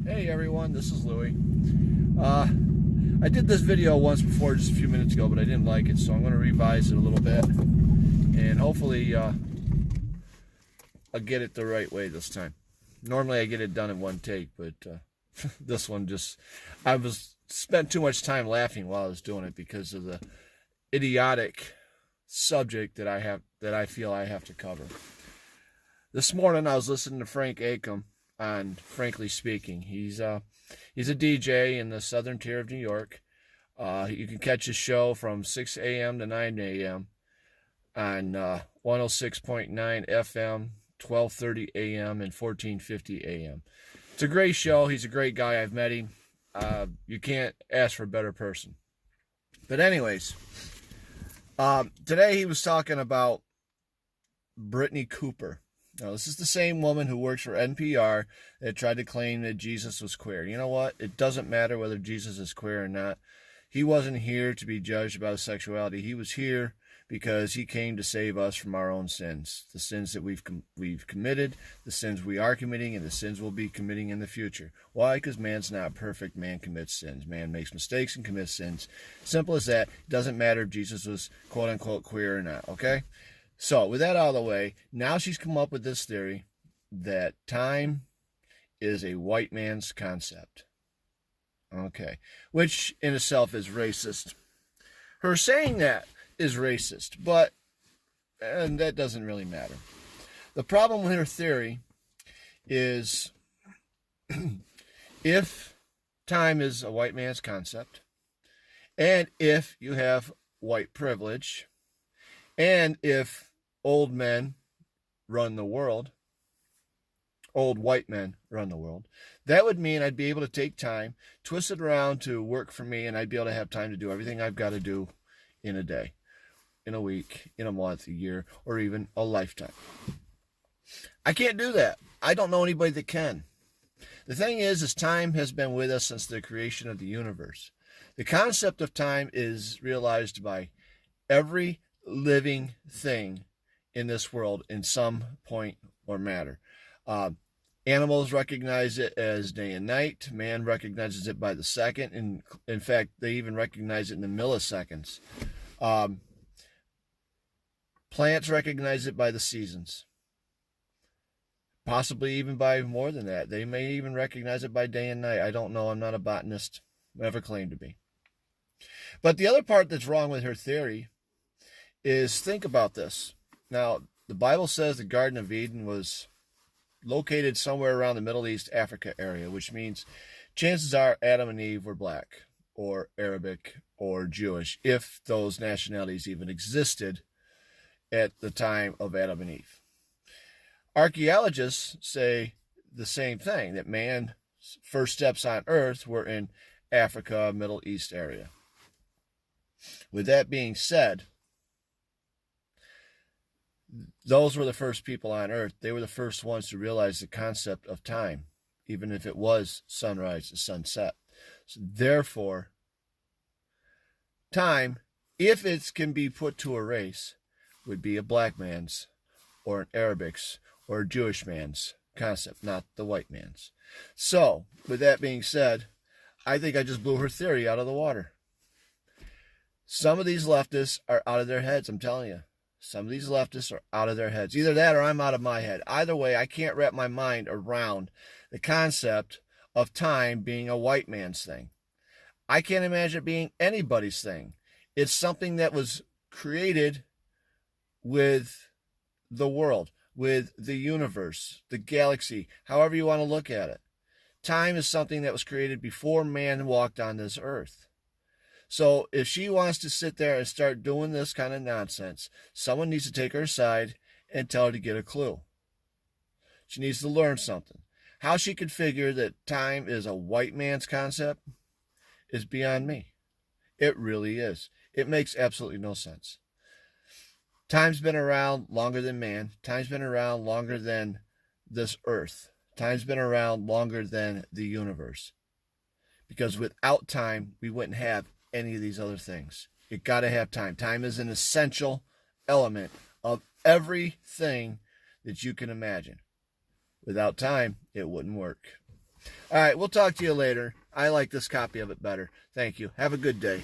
Hey everyone, this is Lewie. I did this video once before just a few minutes ago, but I didn't like it, so I'm going to revise it a little bit. And hopefully I'll get it the right way this time. Normally I get it done in one take, but this one spent too much time laughing while I was doing it because of the idiotic subject that I feel I have to cover. This morning I was listening to Frank Acom on Frankly Speaking. He's a DJ in the southern tier of New York. You can catch his show from 6 a.m. to 9 a.m. on 106.9 FM, 12:30 a.m. and 14:50 a.m. It's a great show. He's a great guy. I've met him. You can't ask for a better person. But anyways, today he was talking about Brittany Cooper. Now, this is the same woman who works for NPR that tried to claim that Jesus was queer. You know what? It doesn't matter whether Jesus is queer or not. He wasn't here to be judged about his sexuality. He was here because he came to save us from our own sins, the sins that we've committed, the sins we are committing, and the sins we'll be committing in the future. Why? Because man's not perfect. Man commits sins. Man makes mistakes and commits sins. Simple as that. It doesn't matter if Jesus was quote-unquote queer or not, okay? So, with that out of the way, now she's come up with this theory that time is a white man's concept. Okay. Which, in itself, is racist. Her saying that is racist, and that doesn't really matter. The problem with her theory is if time is a white man's concept, and if you have white privilege, and if old men run the world, old white men run the world, that would mean I'd be able to take time, twist it around to work for me, and I'd be able to have time to do everything I've got to do in a day, in a week, in a month, a year, or even a lifetime. I can't do that. I don't know anybody that can. The thing is time has been with us since the creation of the universe. The concept of time is realized by every living thing in this world in some point or matter. Animals recognize it as day and night. Man recognizes it by the second. And in fact, they even recognize it in the milliseconds. Plants recognize it by the seasons. Possibly even by more than that. They may even recognize it by day and night. I don't know. I'm not a botanist. Never claimed to be. But the other part that's wrong with her theory is, think about this. Now, the Bible says the Garden of Eden was located somewhere around the Middle East, Africa area, which means chances are Adam and Eve were black or Arabic or Jewish, if those nationalities even existed at the time of Adam and Eve. Archaeologists say the same thing, that man's first steps on earth were in Africa, Middle East area. With that being said, those were the first people on earth. They were the first ones to realize the concept of time, even if it was sunrise to sunset. So therefore, time, if it can be put to a race, would be a black man's or an Arabic's or a Jewish man's concept, not the white man's. So, with that being said, I think I just blew her theory out of the water. Some of these leftists are out of their heads, I'm telling you. Some of these leftists are out of their heads. Either that or I'm out of my head. Either way, I can't wrap my mind around the concept of time being a white man's thing. I can't imagine it being anybody's thing. It's something that was created with the world, with the universe, the galaxy, however you want to look at it. Time is something that was created before man walked on this earth. So if she wants to sit there and start doing this kind of nonsense, someone needs to take her aside and tell her to get a clue. She needs to learn something. How she could figure that time is a white man's concept is beyond me. It really is. It makes absolutely no sense. Time's been around longer than man. Time's been around longer than this earth. Time's been around longer than the universe. Because without time, we wouldn't have any of these other things. You got to have time. Time is an essential element of everything that you can imagine. Without time, it wouldn't work. All right, we'll talk to you later. I like this copy of it better. Thank you. Have a good day.